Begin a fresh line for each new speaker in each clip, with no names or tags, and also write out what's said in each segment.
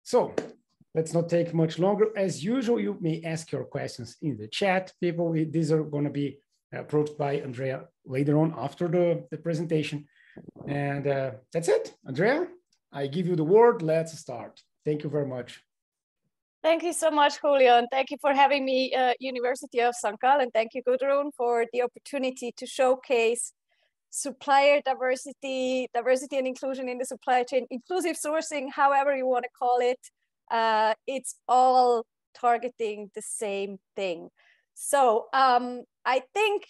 So let's not take much longer. As usual, you may ask your questions in the chat. People, these are going to be approached by Andrea later on after the presentation. And that's it. Andrea, I give you the word. Let's start. Thank you very much.
Thank you so much, Julio, and thank you for having me, University of St. Gallen. Thank you, Gudrun, for the opportunity to showcase supplier diversity and inclusion in the supply chain, inclusive sourcing, however you want to call it. It's all targeting the same thing. So I think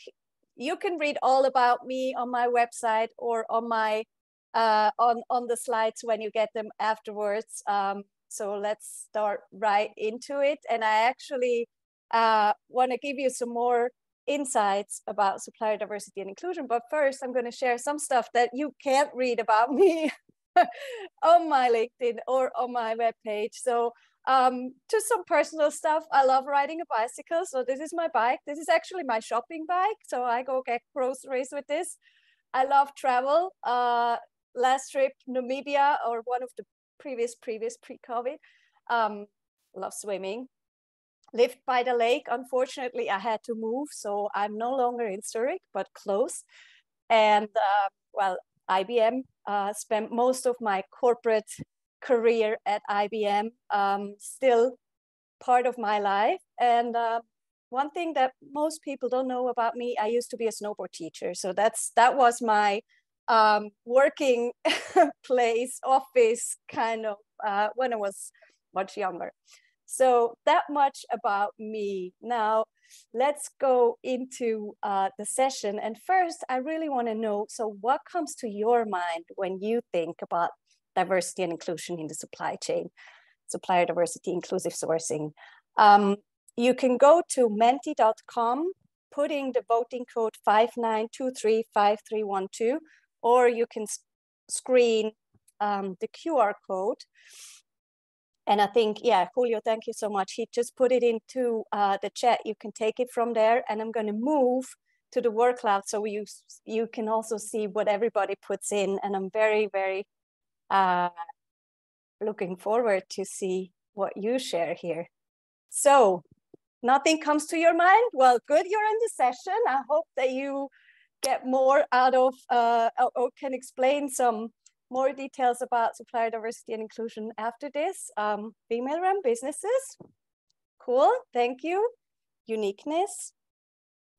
you can read all about me on my website or on my on the slides when you get them afterwards. So let's start right into it. And I actually want to give you some more insights about supplier diversity and inclusion. But first, I'm going to share some stuff that you can't read about me on my LinkedIn or on my webpage. So just some personal stuff. I love riding a bicycle. So this is my bike. This is actually my shopping bike. So I go get groceries with this. I love travel. Last trip, Namibia, or one of the previous pre-COVID. Love swimming. Lived by the lake. Unfortunately, I had to move, so I'm no longer in Zurich, but close. And well, IBM, spent most of my corporate career at IBM, still part of my life. And one thing that most people don't know about me, I used to be a snowboard teacher. So that was my working place, office kind of when I was much younger. So that much about me. Now let's go into the session. And first, I really want to know, so what comes to your mind when you think about diversity and inclusion in the supply chain, supplier diversity, inclusive sourcing? You can go to menti.com, putting the voting code 59235312, or you can screen the QR code. And I think, yeah, Julio, thank you so much. He just put it into the chat. You can take it from there. And I'm going to move to the word cloud so you can also see what everybody puts in. And I'm very, very looking forward to see what you share here. So nothing comes to your mind? Well, good, you're in the session. I hope that you get more out of, or can explain some more details about supplier diversity and inclusion after this. Female-run businesses, cool, thank you. Uniqueness,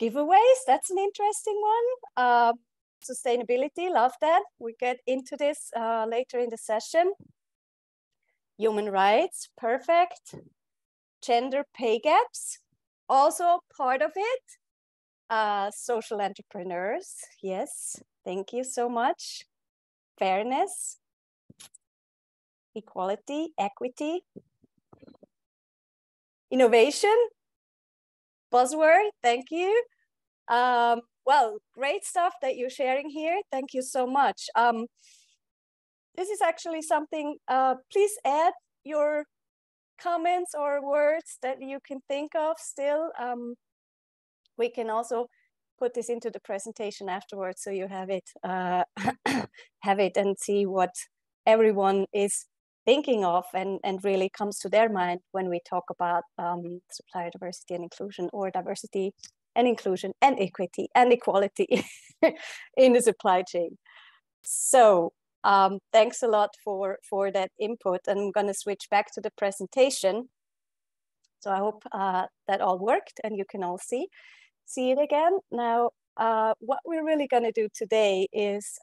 giveaways, that's an interesting one. Sustainability, love that. We get into this later in the session. Human rights, perfect. Gender pay gaps, also part of it. Social entrepreneurs, yes, thank you so much. Fairness, equality, equity, innovation, buzzword, thank you. Well, great stuff that you're sharing here. Thank you so much. This is actually something, please add your comments or words that you can think of still. We can also put this into the presentation afterwards so you have it, have it and see what everyone is thinking of and really comes to their mind when we talk about supplier diversity and inclusion, or diversity and inclusion and equity and equality in the supply chain. So thanks a lot for that input. And I'm going to switch back to the presentation. So I hope that all worked and you can all see it again. Now, what we're really going to do today is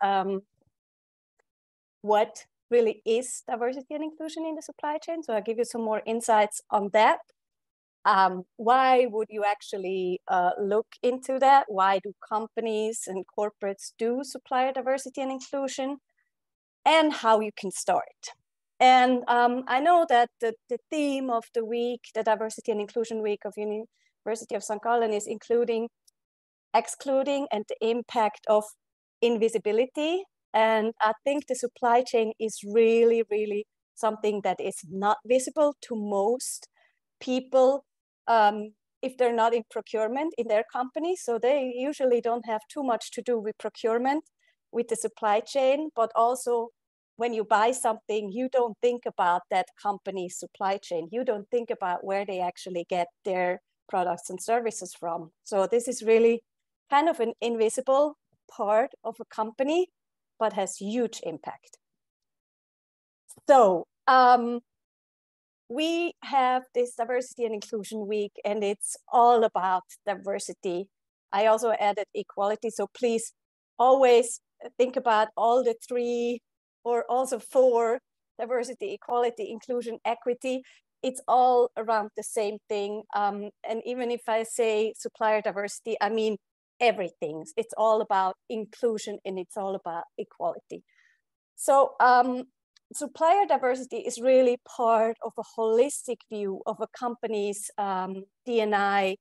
what really is diversity and inclusion in the supply chain. So I'll give you some more insights on that. Why would you actually look into that? Why do companies and corporates do supplier diversity and inclusion? And how you can start. And I know that the theme of the week, the Diversity and Inclusion Week of University of St. Gallen, is excluding and the impact of invisibility. And I think the supply chain is really, really something that is not visible to most people if they're not in procurement in their company. So they usually don't have too much to do with procurement, with the supply chain, but also when you buy something, you don't think about that company's supply chain. You don't think about where they actually get their products and services from. So this is really kind of an invisible part of a company, but has huge impact. So we have this Diversity and Inclusion Week, and it's all about diversity. I also added equality, so please always think about all the 3 or also 4, diversity, equality, inclusion, equity. It's all around the same thing. And even if I say supplier diversity, I mean everything. It's all about inclusion and it's all about equality. So supplier diversity is really part of a holistic view of a company's D&I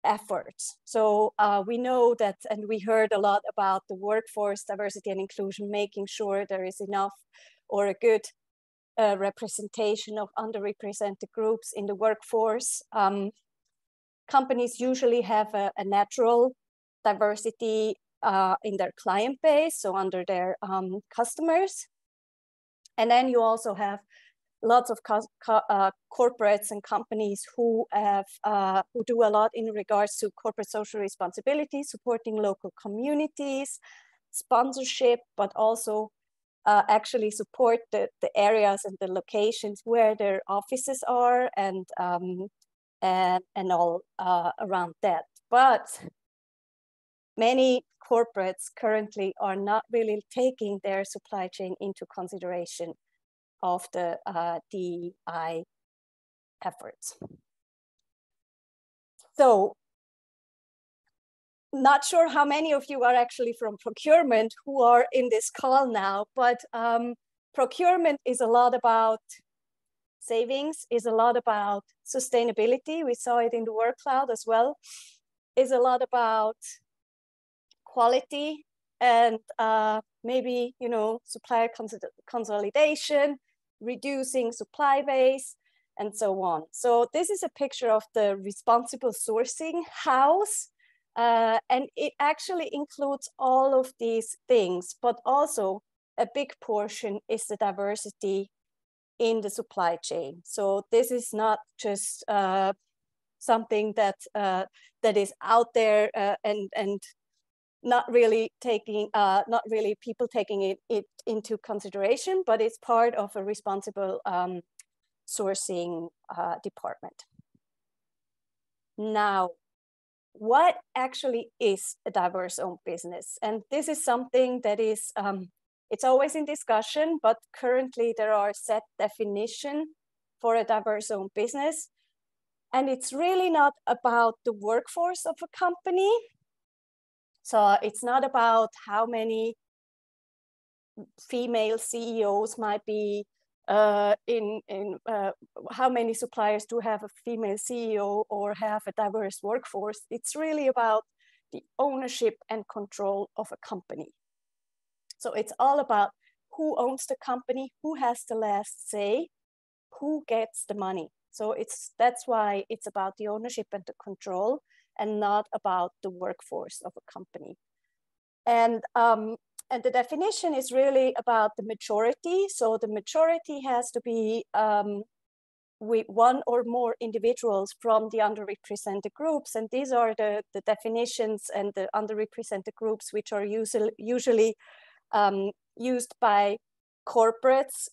efforts. So we know that, and we heard a lot about the workforce diversity and inclusion, making sure there is enough or a good representation of underrepresented groups in the workforce. Companies usually have a natural diversity in their client base, so under their customers. And then you also have lots of corporates and companies who do a lot in regards to corporate social responsibility, supporting local communities, sponsorship, but also actually support the areas and the locations where their offices are and all around that. But many corporates currently are not really taking their supply chain into consideration of the DEI efforts. So, not sure how many of you are actually from procurement who are in this call now, but procurement is a lot about savings, is a lot about sustainability. We saw it in the work cloud as well. Is a lot about quality and maybe, you know, supplier consolidation, reducing supply base, and so on. So this is a picture of the responsible sourcing house. And it actually includes all of these things, but also a big portion is the diversity in the supply chain. So this is not just something that that is out there and not really people taking it into consideration, but it's part of a responsible sourcing department. Now, what actually is a diverse-owned business? And this is something that is, it's always in discussion, but currently there are set definitions for a diverse-owned business. And it's really not about the workforce of a company. So it's not about how many female CEOs might be how many suppliers do have a female CEO or have a diverse workforce. It's really about the ownership and control of a company. So it's all about who owns the company, who has the last say, who gets the money. So that's why it's about the ownership and the control and not about the workforce of a company. And the definition is really about the majority. So the majority has to be with one or more individuals from the underrepresented groups. And these are the definitions and the underrepresented groups, which are usually used by corporates,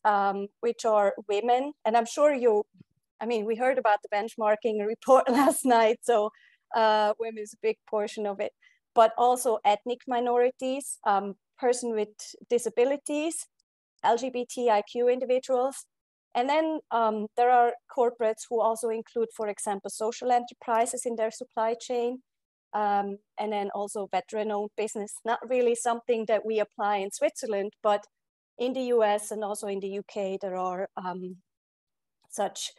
which are women. And I'm sure we heard about the benchmarking report last night. So women is a big portion of it, but also ethnic minorities, person with disabilities, LGBTIQ individuals. And then there are corporates who also include, for example, social enterprises in their supply chain. And then also veteran-owned business, not really something that we apply in Switzerland, but in the US and also in the UK, there are such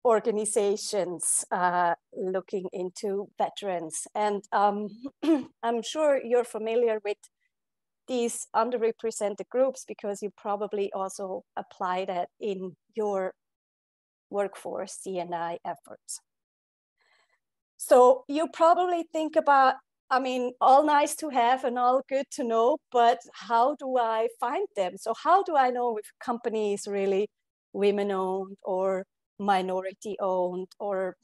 organizations looking into veterans. And I'm sure you're familiar with these underrepresented groups because you probably also apply that in your workforce D&I efforts. So you probably think about I mean, all nice to have and all good to know, but how do I find them? So how do I know if a company is really women-owned or minority-owned or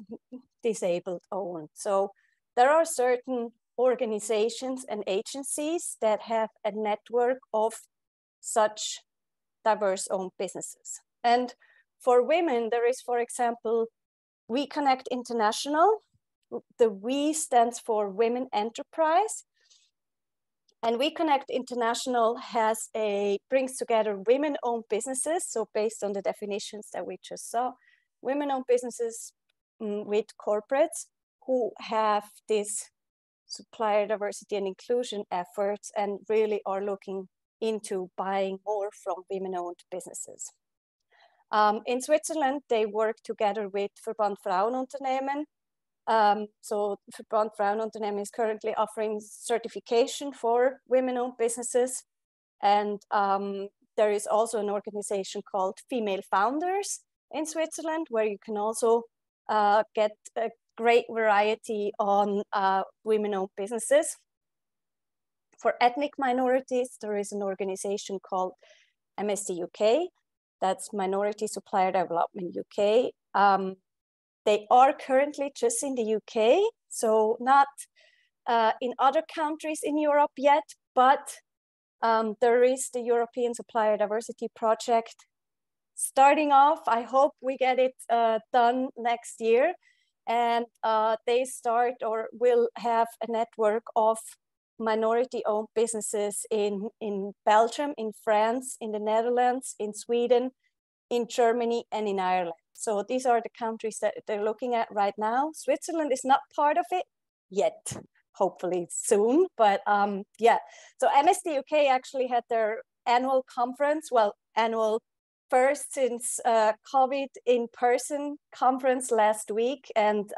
disabled-owned? So there are certain organizations and agencies that have a network of such diverse-owned businesses. And for women, there is, for example, We Connect International. The We stands for Women Enterprise. And We Connect International brings together women-owned businesses. So based on the definitions that we just saw, women-owned businesses with corporates who have this supplier diversity and inclusion efforts and really are looking into buying more from women-owned businesses. In Switzerland, they work together with Verband Frauenunternehmen. So Verband Frauenunternehmen is currently offering certification for women-owned businesses. And there is also an organization called Female Founders in Switzerland, where you can also get a great variety on women-owned businesses. For ethnic minorities, there is an organization called MSD UK. That's Minority Supplier Development UK. They are currently just in the UK, so not in other countries in Europe yet, but there is the European Supplier Diversity Project starting off. I hope we get it done next year. And they start or will have a network of minority-owned businesses in Belgium, in France, in the Netherlands, in Sweden, in Germany, and in Ireland. So these are the countries that they're looking at right now. Switzerland is not part of it yet, hopefully soon. But yeah, so MSD UK actually had their annual conference, first since COVID in-person conference last week. And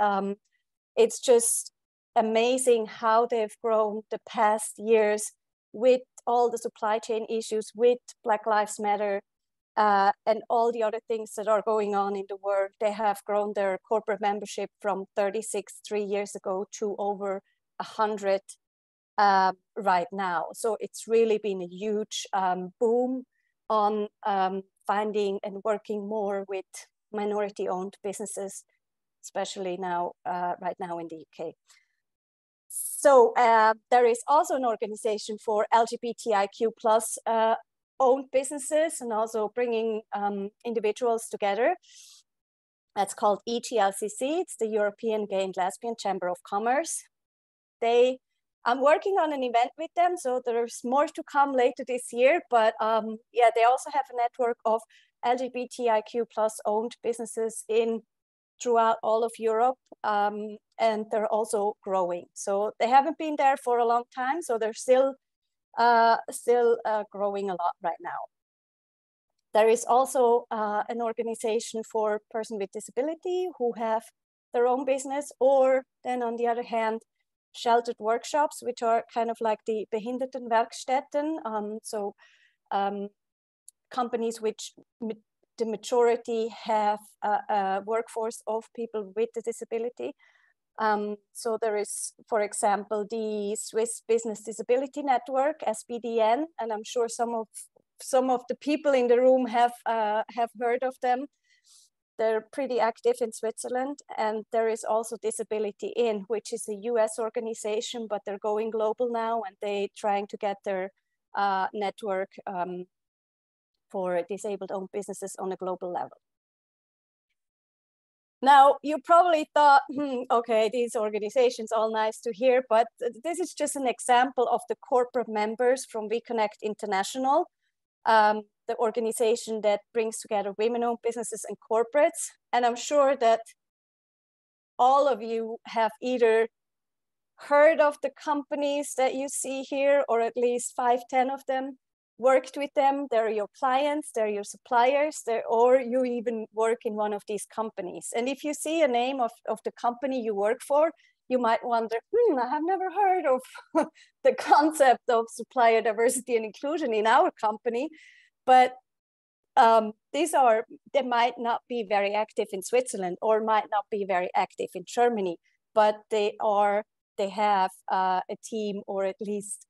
it's just amazing how they've grown the past years with all the supply chain issues, with Black Lives Matter, and all the other things that are going on in the world. They have grown their corporate membership from 36 3 years ago to over 100 right now. So it's really been a huge boom on finding and working more with minority-owned businesses, especially now, right now in the UK. So there is also an organization for LGBTIQ plus owned businesses and also bringing individuals together. That's called EGLCC. It's the European Gay and Lesbian Chamber of Commerce. I'm working on an event with them, so there's more to come later this year. But yeah, they also have a network of LGBTIQ plus owned businesses throughout all of Europe, and they're also growing. So they haven't been there for a long time, so they're still growing a lot right now. There is also an organization for persons with disability who have their own business, or then on the other hand, sheltered workshops, which are kind of like the Behindertenwerkstätten. So companies which the majority have a workforce of people with a disability. So there is, for example, the Swiss Business Disability Network, SBDN, and I'm sure some of the people in the room have heard of them. They're pretty active in Switzerland. And there is also Disability In, which is a US organization, but they're going global now, and they're trying to get their network for disabled-owned businesses on a global level. Now, you probably thought, okay, these organizations, all nice to hear, but this is just an example of the corporate members from We Connect International, the organization that brings together women-owned businesses and corporates. And I'm sure that all of you have either heard of the companies that you see here, or at least 5-10 of them, worked with them. They're your clients, they're your suppliers, or you even work in one of these companies. And if you see a name of the company you work for, you might wonder, I have never heard of the concept of supplier diversity and inclusion in our company. But they might not be very active in Switzerland, or might not be very active in Germany, but they are they have a team, or at least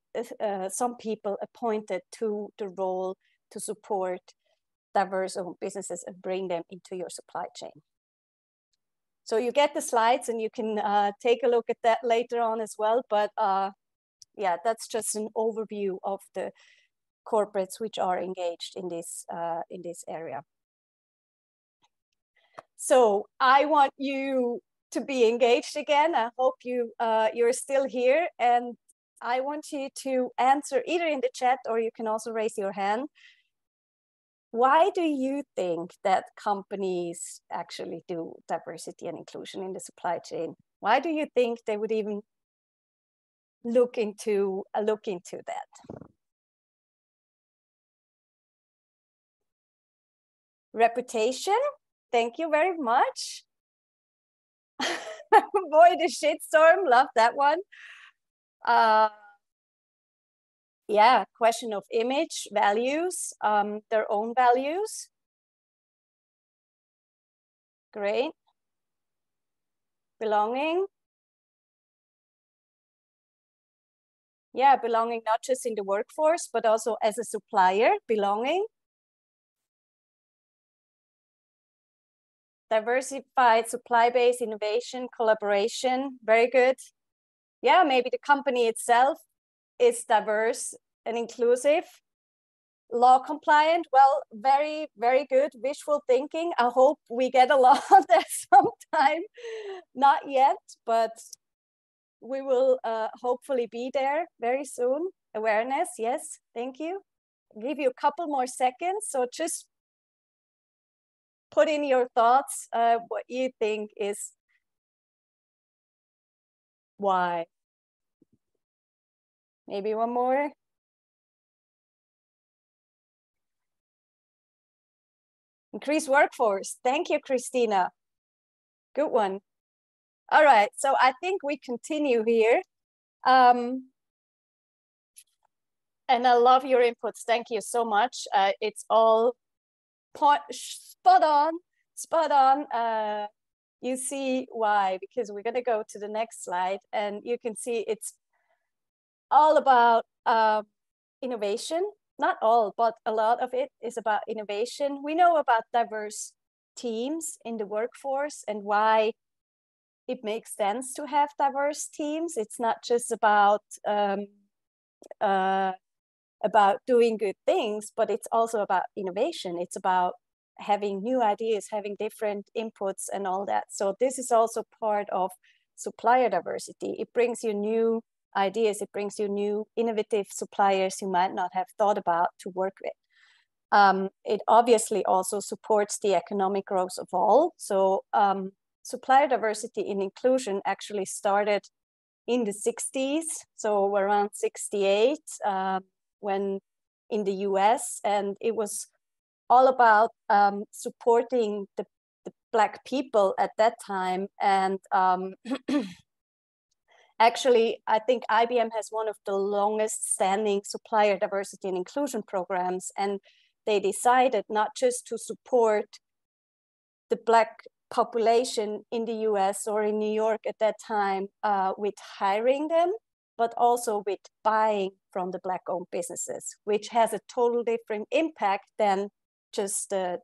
some people appointed to the role to support diverse-owned businesses and bring them into your supply chain. So you get the slides, and you can take a look at that later on as well. But yeah, that's just an overview of the corporates which are engaged in this area. So I want you to be engaged again. I hope you're still here, and I want you to answer either in the chat, or you can also raise your hand. Why do you think that companies actually do diversity and inclusion in the supply chain? Why do you think they would even look into that? Reputation? Thank you very much. Boy, the shitstorm, love that one. Yeah, question of image, values, their own values. Great. Belonging. Yeah, belonging not just in the workforce, but also as a supplier, belonging. Diversified supply base, innovation, collaboration, very good. Yeah, maybe the company itself is diverse and inclusive. Law compliant, well, very, very good. Visual thinking, I hope we get a lot of that sometime. Not yet, but we will hopefully be there very soon. Awareness, yes, thank you. I'll give you a couple more seconds, so just put in your thoughts, what you think is why. Maybe one more. Increased workforce. Thank you, Christina. Good one. All right, so I think we continue here. And I love your inputs. Thank you so much. It's all spot on. You see why, because we're going to go to the next slide, and you can see it's all about innovation. Not all, but a lot of it is about innovation. We know about diverse teams in the workforce and why it makes sense to have diverse teams. It's not just about doing good things, but it's also about innovation. It's about having new ideas, having different inputs and all that. So this is also part of supplier diversity. It brings you new ideas. It brings you new innovative suppliers you might not have thought about to work with. It obviously also supports the economic growth of all. So supplier diversity and inclusion actually started in the 60s, so around 68, when in the US, and it was all about supporting the Black people at that time. And actually, I think IBM has one of the longest standing supplier diversity and inclusion programs, and they decided not just to support the Black population in the US or in New York at that time with hiring them, but also with buying from the Black-owned businesses, which has a total different impact than just the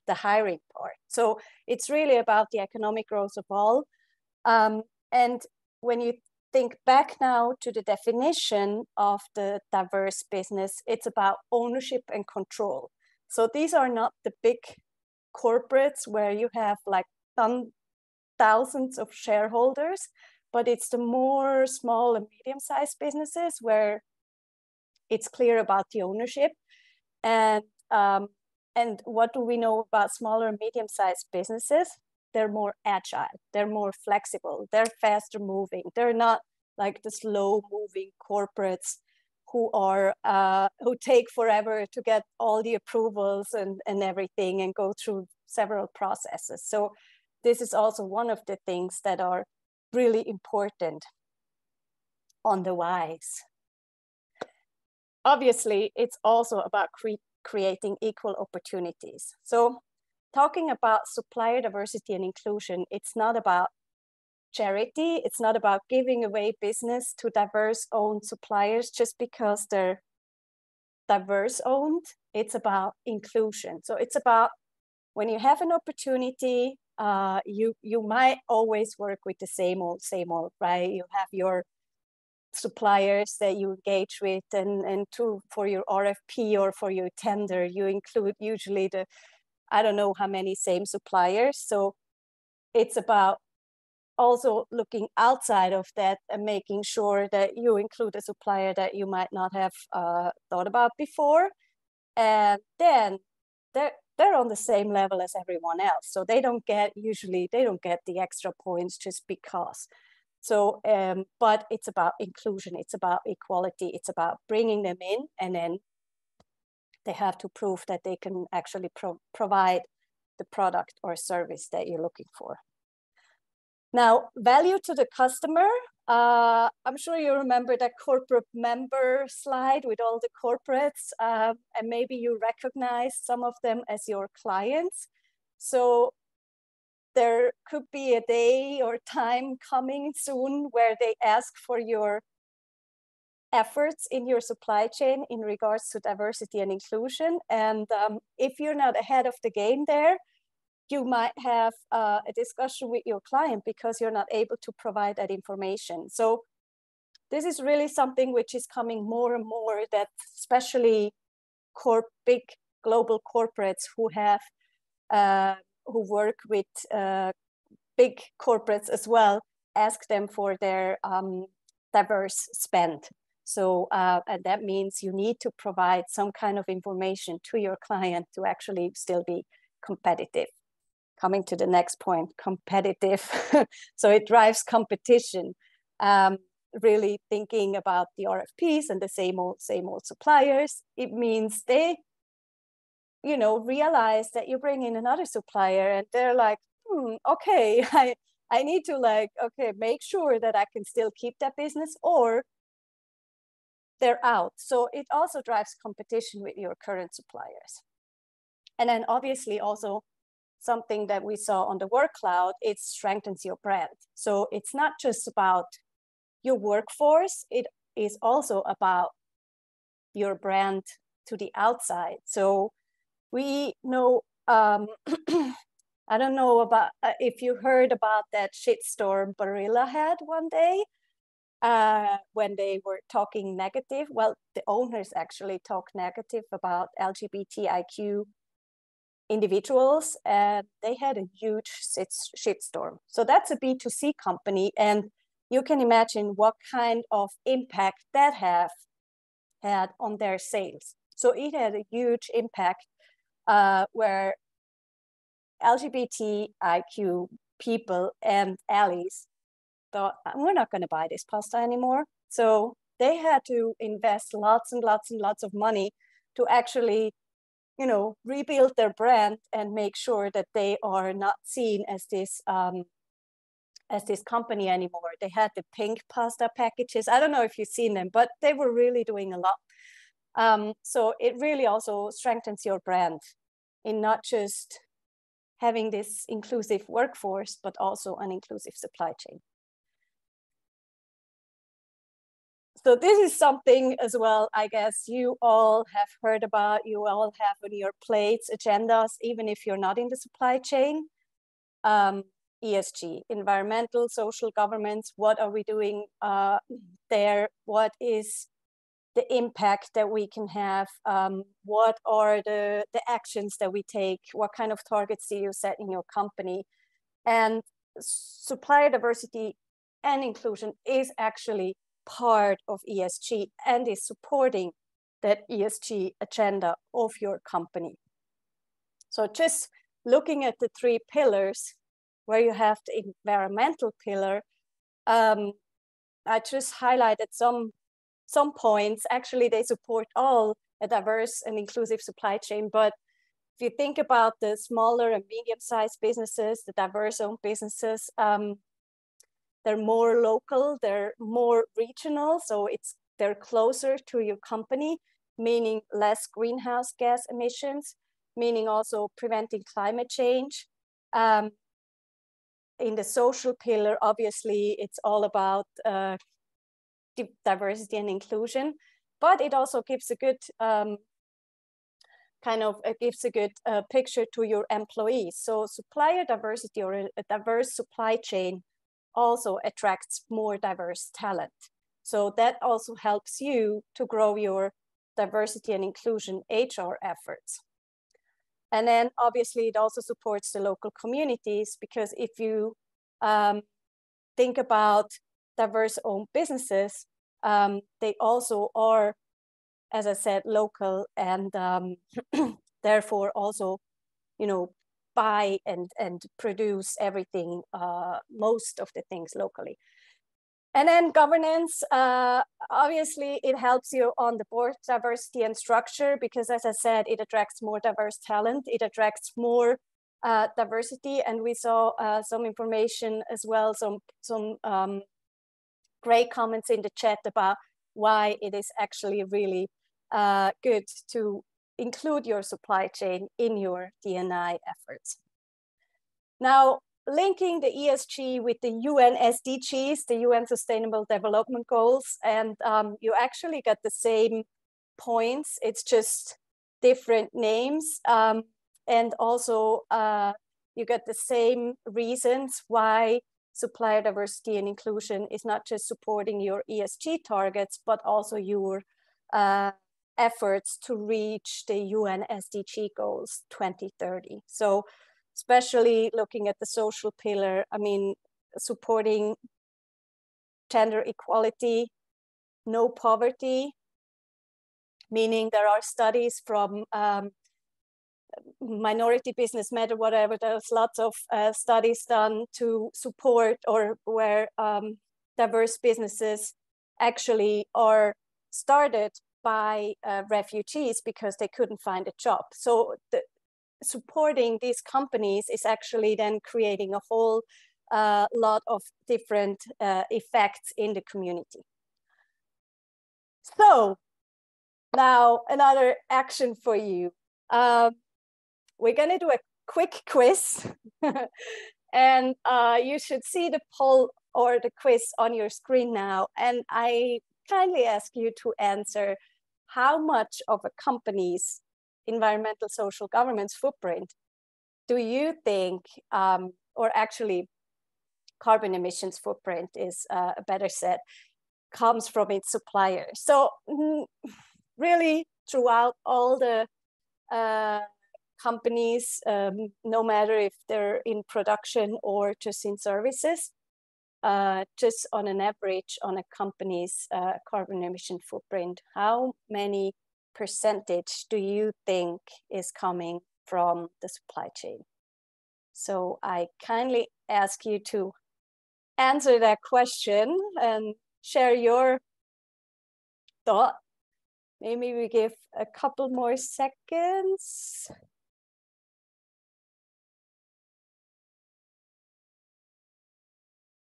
hiring part. So it's really about the economic growth of all. And when you think back now to the definition of the diverse business, it's about ownership and control. So these are not the big corporates where you have like thousands of shareholders, but it's the more small and medium-sized businesses where it's clear about the ownership. And what do we know about smaller and medium-sized businesses? They're more agile, they're more flexible, they're faster moving. They're not like the slow-moving corporates who take forever to get all the approvals and everything and go through several processes. So this is also one of the things that are really important on the whys. Obviously, it's also about creating equal opportunities. So talking about supplier diversity and inclusion, it's not about charity. It's not about giving away business to diverse owned suppliers just because they're diverse owned. It's about inclusion. So it's about when you have an opportunity, you might always work with the same old, right? You have your suppliers that you engage with, and for your RFP or for your tender, you include usually the, I don't know how many same suppliers. So it's about also looking outside of that and making sure that you include a supplier that you might not have thought about before. And then they're on the same level as everyone else. So they don't get the extra points just because. So, but it's about inclusion, it's about equality, it's about bringing them in, and then they have to prove that they can actually provide the product or service that you're looking for. Now, value to the customer. I'm sure you remember that corporate member slide with all the corporates, and maybe you recognize some of them as your clients. So there could be a day or time coming soon where they ask for your efforts in your supply chain in regards to diversity and inclusion. And if you're not ahead of the game there, you might have a discussion with your client because you're not able to provide that information. So this is really something which is coming more and more, that especially big global corporates who have who work with big corporates as well, ask them for their diverse spend. So, and that means you need to provide some kind of information to your client to actually still be competitive. Coming to the next point, competitive. So it drives competition. Really thinking about the RFPs and the same old suppliers. It means they, realize that you bring in another supplier and they're like, okay, I need to make sure that I can still keep that business, or they're out. So it also drives competition with your current suppliers. And then obviously also something that we saw on the work cloud, it strengthens your brand. So it's not just about your workforce, it is also about your brand to the outside. So we know, I don't know about if you heard about that shitstorm Barilla had one day when they were talking negative. Well, the owners actually talked negative about LGBTIQ individuals, and they had a huge shitstorm. So that's a B2C company, and you can imagine what kind of impact that had on their sales. So it had a huge impact where LGBTIQ people and allies thought, we're not going to buy this pasta anymore. So they had to invest lots and lots and lots of money to actually, rebuild their brand and make sure that they are not seen as this company anymore. They had the pink pasta packages. I don't know if you've seen them, but they were really doing a lot. So it really also strengthens your brand in not just having this inclusive workforce, but also an inclusive supply chain. So this is something as well, I guess you all have heard about, you all have on your plates, agendas, even if you're not in the supply chain. ESG, environmental, social governance, what are we doing there? What is the impact that we can have? What are the actions that we take? What kind of targets do you set in your company? And supplier diversity and inclusion is actually part of ESG and is supporting that ESG agenda of your company. So just looking at the 3 pillars, where you have the environmental pillar, I just highlighted some points. Actually, they support all a diverse and inclusive supply chain. But if you think about the smaller and medium-sized businesses, the diverse-owned businesses, they're more local, they're more regional, so they're closer to your company, meaning less greenhouse gas emissions, meaning also preventing climate change. in the social pillar, obviously, it's all about diversity and inclusion, but it also gives a good picture to your employees. So supplier diversity or a diverse supply chain also attracts more diverse talent. So that also helps you to grow your diversity and inclusion HR efforts. And then obviously it also supports the local communities, because if you think about diverse owned businesses, they also are, as I said, local, and therefore also, you know, buy and produce everything, most of the things locally. And then governance, obviously it helps you on the board diversity and structure, because as I said, it attracts more diverse talent, it attracts more diversity. And we saw some information as well, some great comments in the chat about why it is actually really good to include your supply chain in your D&I efforts. Now, linking the ESG with the UN SDGs, the UN Sustainable Development Goals, and you actually get the same points, it's just different names. And also you get the same reasons why supplier diversity and inclusion is not just supporting your ESG targets, but also your efforts to reach the UN SDG goals 2030. So especially looking at the social pillar, I mean, supporting gender equality, no poverty, meaning there are studies from Minority Business Matter, whatever, there's lots of studies done to support, or where diverse businesses actually are started by refugees because they couldn't find a job. So supporting these companies is actually then creating a whole lot of different effects in the community. So now another action for you. We're gonna do a quick quiz and you should see the poll or the quiz on your screen now. And I kindly ask you to answer how much of a company's environmental social governance footprint do you think, or actually carbon emissions footprint is a better said, comes from its suppliers. So really throughout all the companies, no matter if they're in production or just in services, just on an average on a company's carbon emission footprint, how many percentage do you think is coming from the supply chain? So I kindly ask you to answer that question and share your thought. Maybe we give a couple more seconds.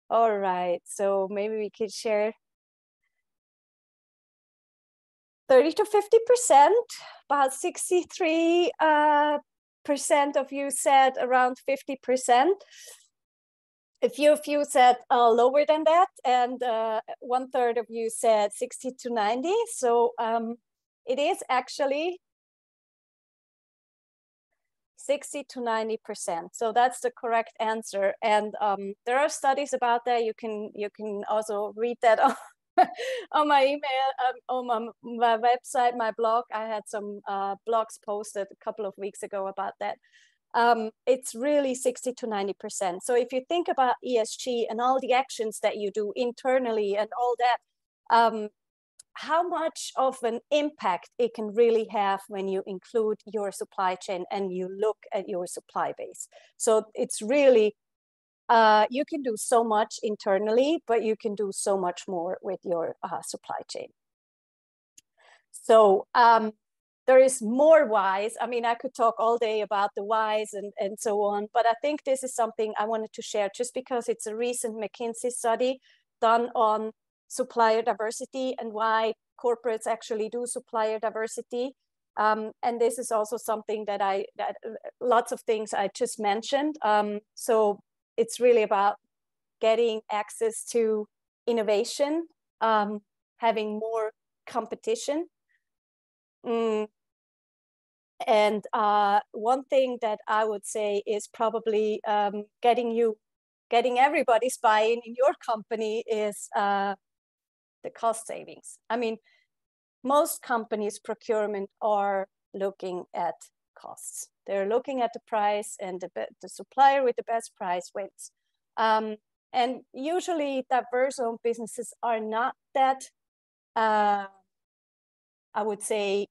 All right, so maybe we could share 30 to 50%, about 63% of you said around 50%. A few of you said lower than that, and 1/3 of you said 60 to 90. So it is actually 60 to 90%. So that's the correct answer. And there are studies about that. You can also read that on my email, on my website, my blog. I had some blogs posted a couple of weeks ago about that. It's really 60 to 90%. So if you think about ESG and all the actions that you do internally and all that, how much of an impact it can really have when you include your supply chain and you look at your supply base. So it's really, you can do so much internally, but you can do so much more with your supply chain. So there is more whys. I mean, I could talk all day about the whys and so on, but I think this is something I wanted to share just because it's a recent McKinsey study done on supplier diversity and why corporates actually do supplier diversity. And this is also something that lots of things I just mentioned. So it's really about getting access to innovation, having more competition. And one thing that I would say is probably getting everybody's buy-in in your company is the cost savings. I mean, most companies' procurement are looking at costs. They're looking at the price, and the supplier with the best price wins. And usually diverse-owned businesses are not that, I would say,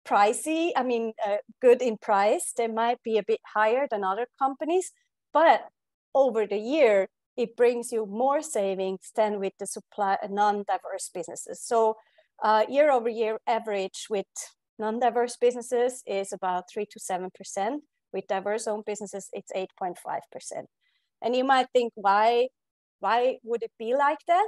pricey. I mean, good in price. They might be a bit higher than other companies, but over the year, it brings you more savings than with the non-diverse businesses. So year over year average with non-diverse businesses is about 3 to 7%. With diverse-owned businesses, it's 8.5%. And you might think, why would it be like that?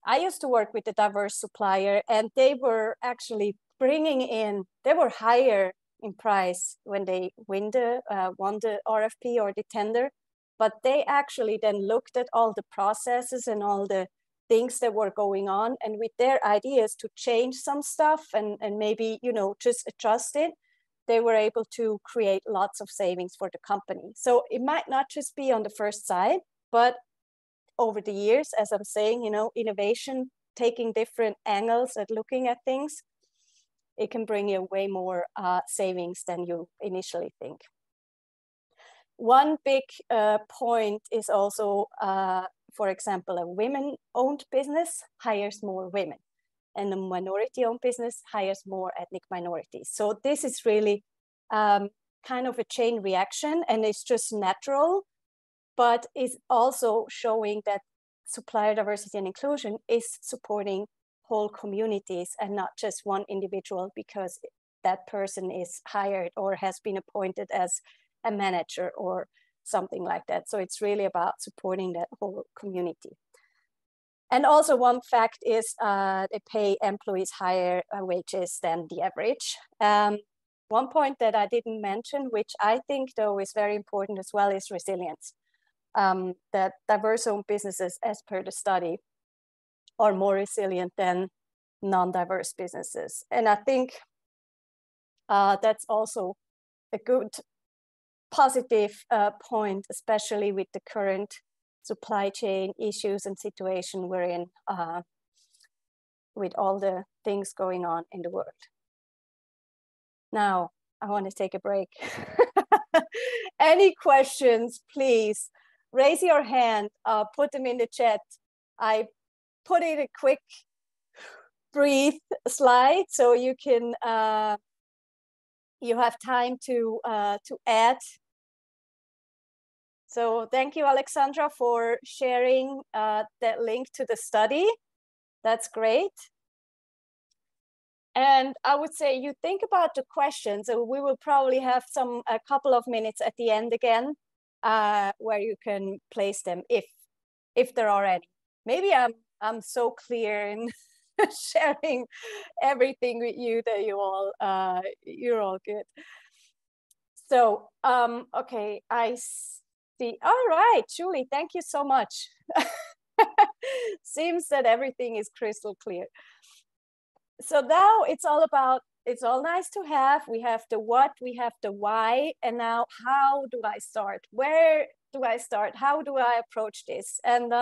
I used to work with a diverse supplier, and they were actually they were higher in price when they won the RFP or the tender, but they actually then looked at all the processes and all the things that were going on, and with their ideas to change some stuff and maybe, just adjust it, they were able to create lots of savings for the company. So it might not just be on the first side, but over the years, as I'm saying, innovation, taking different angles at looking at things, it can bring you way more savings than you initially think. One big point is also, for example, a women-owned business hires more women, and a minority-owned business hires more ethnic minorities. So this is really kind of a chain reaction, and it's just natural, but is also showing that supplier diversity and inclusion is supporting whole communities and not just one individual because that person is hired or has been appointed as a manager or something like that. So it's really about supporting that whole community. And also one fact is they pay employees higher wages than the average. One point that I didn't mention, which I think though is very important as well, is resilience. That diverse-owned businesses, as per the study, are more resilient than non-diverse businesses. And I think that's also a good positive point, especially with the current supply chain issues and situation we're in with all the things going on in the world. Now, I want to take a break. Any questions, please raise your hand, put them in the chat. I put in a quick breathe slide so you can, you have time to add. So thank you, Alexandra, for sharing that link to the study. That's great. And I would say you think about the questions, and we will probably have a couple of minutes at the end again where you can place them if there are any. Maybe I'm so clear in sharing everything with you that you're all good. So okay, I see. All right, Julie, thank you so much. Seems that everything is crystal clear. So now it's all about, it's all nice to have. We have the what, we have the why, and now how do I start? Where do I start? How do I approach this? And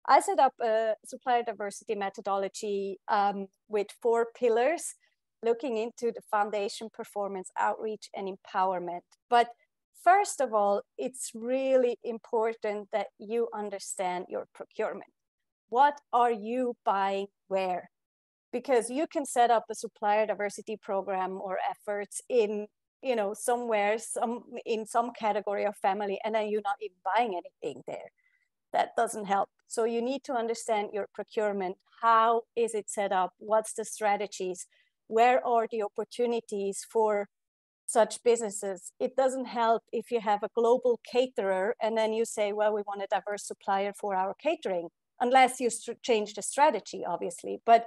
I set up a supplier diversity methodology with 4 pillars, looking into the foundation, performance, outreach, and empowerment. But first of all, it's really important that you understand your procurement. What are you buying where? Because you can set up a supplier diversity program or efforts in, somewhere, in some category of family, and then you're not even buying anything there. That doesn't help. So you need to understand your procurement. How is it set up? What's the strategies? Where are the opportunities for such businesses? It doesn't help if you have a global caterer and then you say, well, we want a diverse supplier for our catering, unless you change the strategy, obviously. But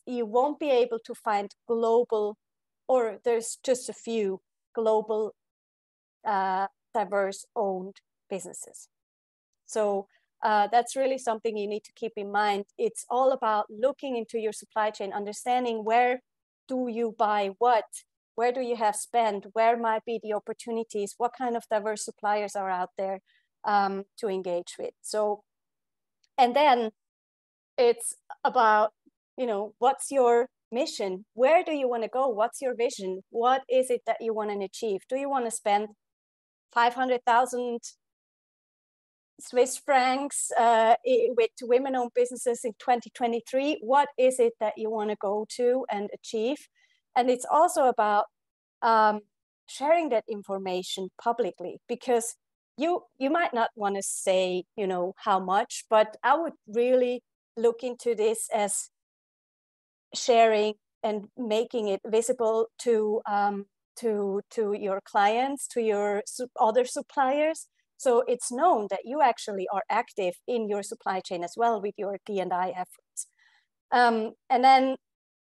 you won't be able to find global, or there's just a few global diverse owned businesses. So that's really something you need to keep in mind. It's all about looking into your supply chain, understanding where do you buy what, where do you have spend, where might be the opportunities, what kind of diverse suppliers are out there to engage with. So, and then it's about, you know, what's your mission? Where do you want to go? What's your vision? What is it that you want to achieve? Do you want to spend 500,000 Swiss francs with women-owned businesses in 2023? What is it that you want to go to and achieve? And it's also about sharing that information publicly, because you might not want to say, you know, how much, but I would really look into this as sharing and making it visible to your clients, to your other suppliers. So it's known that you actually are active in your supply chain as well with your D&I efforts. And then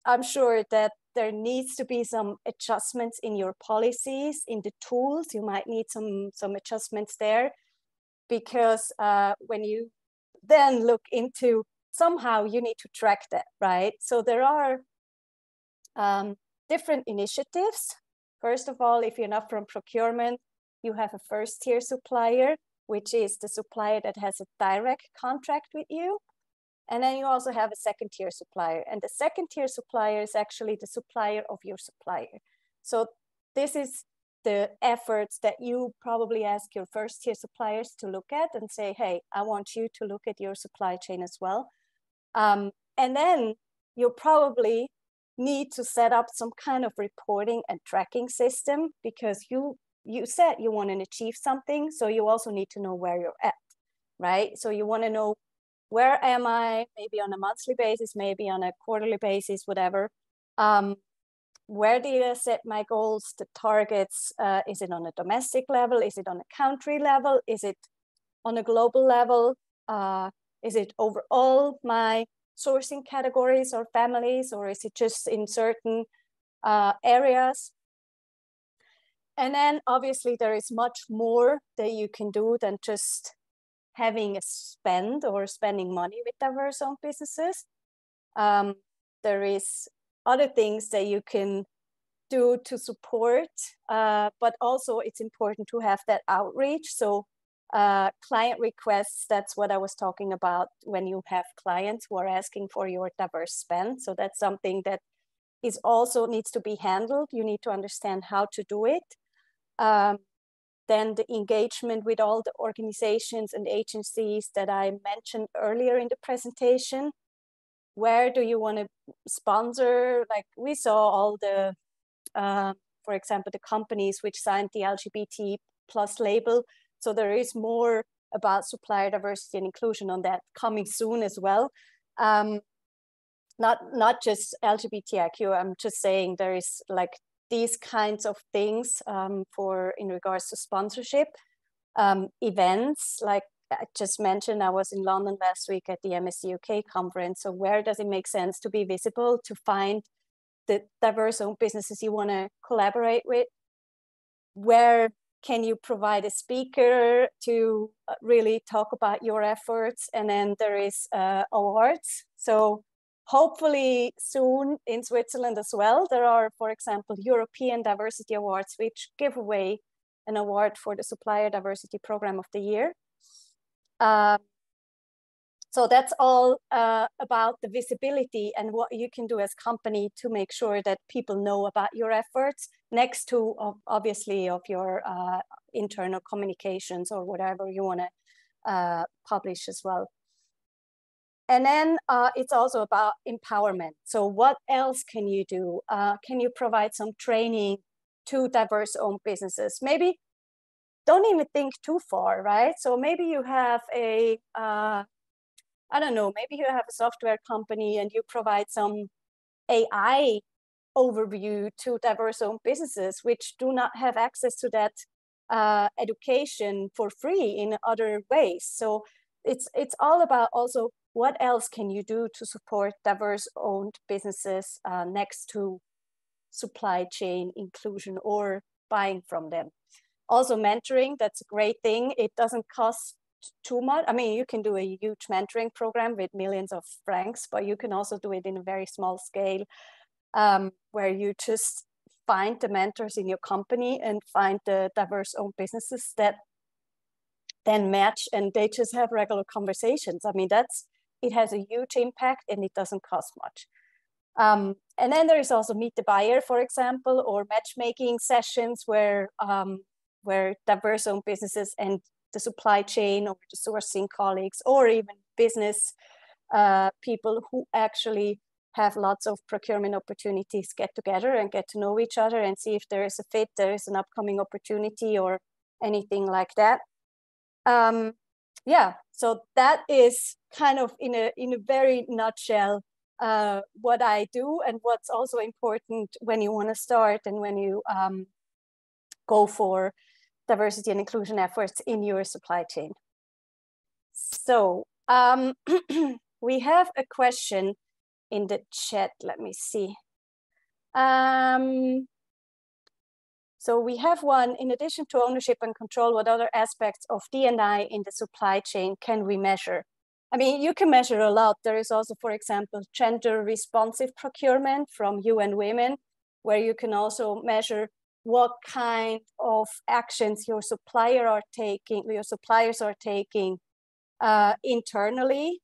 I'm sure that there needs to be some adjustments in your policies, in the tools. You might need some adjustments there, because when you then look into, somehow you need to track that, right? So there are different initiatives. First of all, if you're not from procurement, you have a first tier supplier, which is the supplier that has a direct contract with you. And then you also have a second tier supplier. And the second tier supplier is actually the supplier of your supplier. So this is the efforts that you probably ask your first tier suppliers to look at and say, hey, I want you to look at your supply chain as well. And then you probably need to set up some kind of reporting and tracking system, because you said you want to achieve something. So you also need to know where you're at, right? So you want to know, where am I, maybe on a monthly basis, maybe on a quarterly basis, whatever. Where did I set my goals, the targets? Is it on a domestic level? Is it on a country level? Is it on a global level? Is it overall my sourcing categories or families, or is it just in certain areas? And then obviously there is much more that you can do than just having a spend or spending money with diverse owned businesses. There is other things that you can do to support, but also it's important to have that outreach. So client requests, that's what I was talking about when you have clients who are asking for your diverse spend. So that's something that is also needs to be handled. You need to understand how to do it. Then the engagement with all the organizations and agencies that I mentioned earlier in the presentation. Where do you want to sponsor? Like we saw all the, for example, the companies which signed the LGBT+ label. So there is more about supplier diversity and inclusion on that coming soon as well. Not just LGBTIQ, I'm just saying there is like these kinds of things in regards to sponsorship. Events, like I just mentioned, I was in London last week at the MSC UK conference. So where does it make sense to be visible, to find the diverse owned businesses you want to collaborate with? Where can you provide a speaker to really talk about your efforts? And then there is awards. So hopefully soon in Switzerland as well, there are, for example, European Diversity Awards, which give away an award for the Supplier Diversity Program of the Year. So that's all about the visibility and what you can do as company to make sure that people know about your efforts, next to obviously of your internal communications or whatever you want to publish as well. And then it's also about empowerment. So what else can you do? Can you provide some training to diverse owned businesses? Maybe don't even think too far, right? So maybe you have a, I don't know, maybe you have a software company and you provide some AI overview to diverse owned businesses, which do not have access to that education for free in other ways. So it's all about also what else can you do to support diverse owned businesses next to supply chain inclusion or buying from them. Also mentoring, that's a great thing. It doesn't cost too much. I mean, you can do a huge mentoring program with millions of francs, but you can also do it in a very small scale, where you just find the mentors in your company and find the diverse owned businesses that then match, and they just have regular conversations. I mean, it has a huge impact and it doesn't cost much. And then there is also Meet the Buyer, for example, or matchmaking sessions where diverse owned businesses and the supply chain or the sourcing colleagues, or even business people who actually have lots of procurement opportunities, get together and get to know each other and see if there is a fit, there is an upcoming opportunity or anything like that. Yeah, so that is kind of in a very nutshell what I do, and what's also important when you want to start and when you go for diversity and inclusion efforts in your supply chain. So we have a question in the chat. Let me see. So we have one: in addition to ownership and control, what other aspects of D&I in the supply chain can we measure? I mean, you can measure a lot. There is also, for example, gender responsive procurement from UN Women, where you can also measure what kind of actions your suppliers are taking internally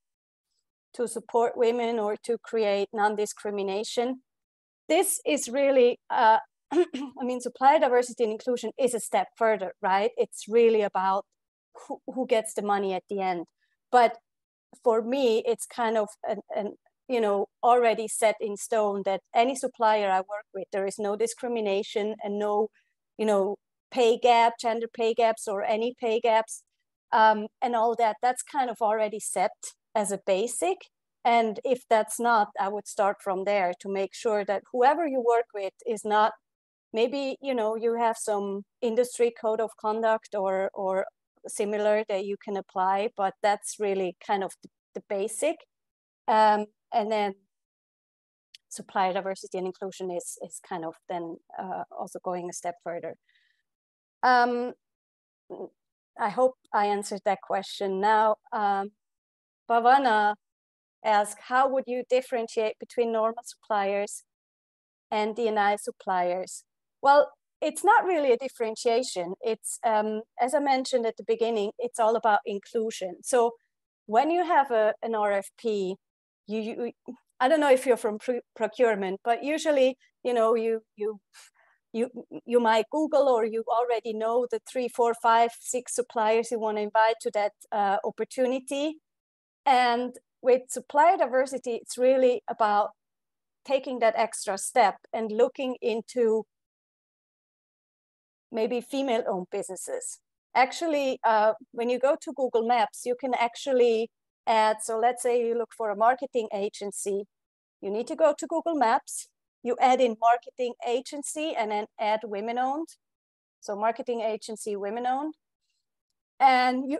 to support women or to create non-discrimination. This is really, I mean, supplier diversity and inclusion is a step further, right? It's really about who gets the money at the end. But for me, it's kind of an already set in stone that any supplier I work with, there is no discrimination and no, pay gap, gender pay gaps or any pay gaps and all that. That's kind of already set as a basic. And if that's not, I would start from there to make sure that whoever you work with is not, maybe, you have some industry code of conduct or similar that you can apply, but that's really kind of the basic. And then supplier diversity and inclusion is kind of then also going a step further. I hope I answered that question. Now, Bhavana asked, how would you differentiate between normal suppliers and D&I suppliers? Well, it's not really a differentiation. It's, as I mentioned at the beginning, it's all about inclusion. So when you have an RFP, I don't know if you're from procurement, but usually, you might Google, or you already know the 3, 4, 5, 6 suppliers you want to invite to that opportunity. And with supplier diversity, it's really about taking that extra step and looking into maybe female-owned businesses. Actually, when you go to Google Maps, you can actually add, so let's say you look for a marketing agency, you need to go to Google Maps, you add in marketing agency and then add women-owned. So marketing agency, women-owned. And you,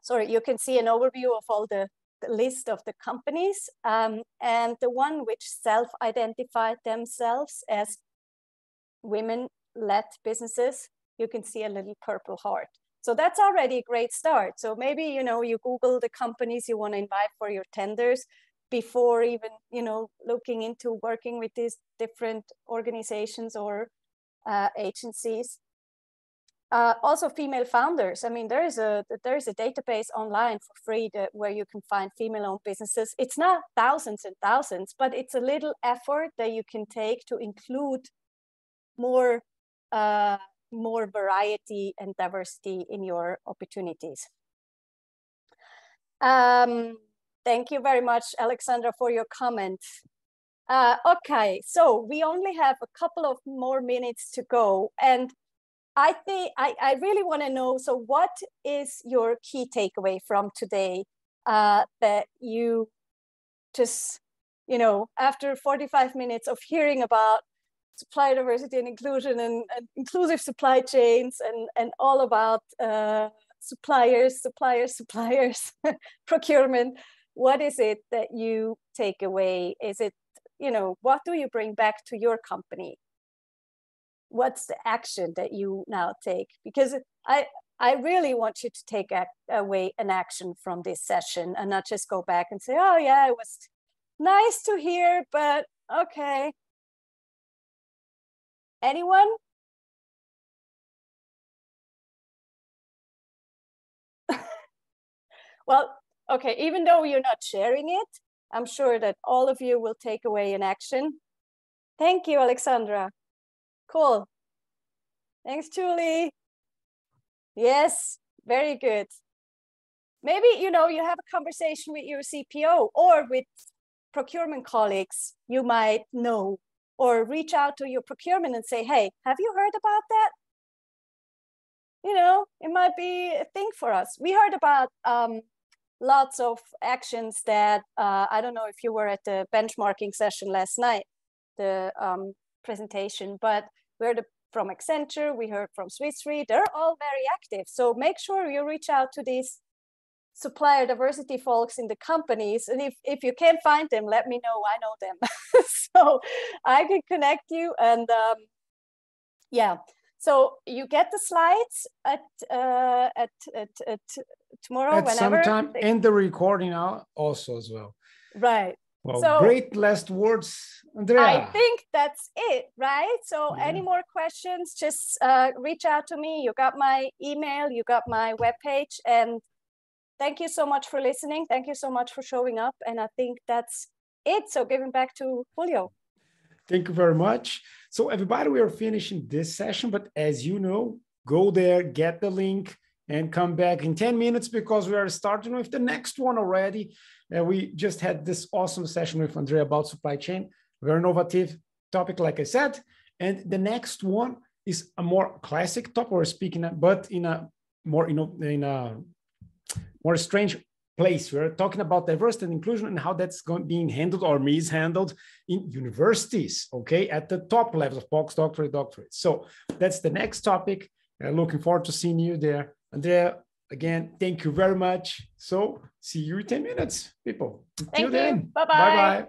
you can see an overview of all the list of the companies, and the one which self-identified themselves as women-led businesses, you can see a little purple heart. So that's already a great start. So maybe, you Google the companies you want to invite for your tenders before even, looking into working with these different organizations or agencies. Also female founders. I mean, there is a database online for free where you can find female-owned businesses. It's not thousands and thousands, but it's a little effort that you can take to include more variety and diversity in your opportunities. Thank you very much, Alexandra, for your comment. Okay, so we only have a couple of more minutes to go, and I think I really want to know, so what is your key takeaway from today that you just, after 45 minutes of hearing about supplier diversity and inclusion and inclusive supply chains and all about suppliers, procurement, what is it that you take away? Is it, what do you bring back to your company? what's the action that you now take? Because I really want you to take away an action from this session and not just go back and say, oh yeah, it was nice to hear, but okay. Anyone? Well, okay, even though you're not sharing it, I'm sure that all of you will take away an action. Thank you, Alexandra. Cool. Thanks, Julie. Yes, very good. Maybe, you know, you have a conversation with your CPO or with procurement colleagues you might know, or reach out to your procurement and say, hey, have you heard about that? You know, it might be a thing for us. We heard about lots of actions that, I don't know if you were at the benchmarking session last night, the presentation, but we heard from Accenture, we heard from Swiss Re, they're all very active. So make sure you reach out to these supplier diversity folks in the companies. And if you can't find them, let me know, I know them. So I can connect you. And yeah, so you get the slides at tomorrow,
at
whenever.
Some time, and the recording also as well.
Right.
Well,
so,
great last words, Andrea.
I think that's it, right? So any more questions, just reach out to me. You got my email, you got my webpage, and thank you so much for listening. Thank you so much for showing up. And I think that's it. So giving back to Julio.
Thank you very much. So everybody, we are finishing this session, but as you know, go there, get the link, and come back in 10 minutes because we are starting with the next one already. We just had this awesome session with Andrea about supply chain, very innovative topic, like I said. And the next one is a more classic topic we're speaking, but in a more, in a more strange place. We're talking about diversity and inclusion and how that's being handled or mishandled in universities, okay, at the top levels of postdoctorate, doctorate. So that's the next topic. Looking forward to seeing you there. Andrea, again, thank you very much. So see you in 10 minutes, people. Until then, bye-bye.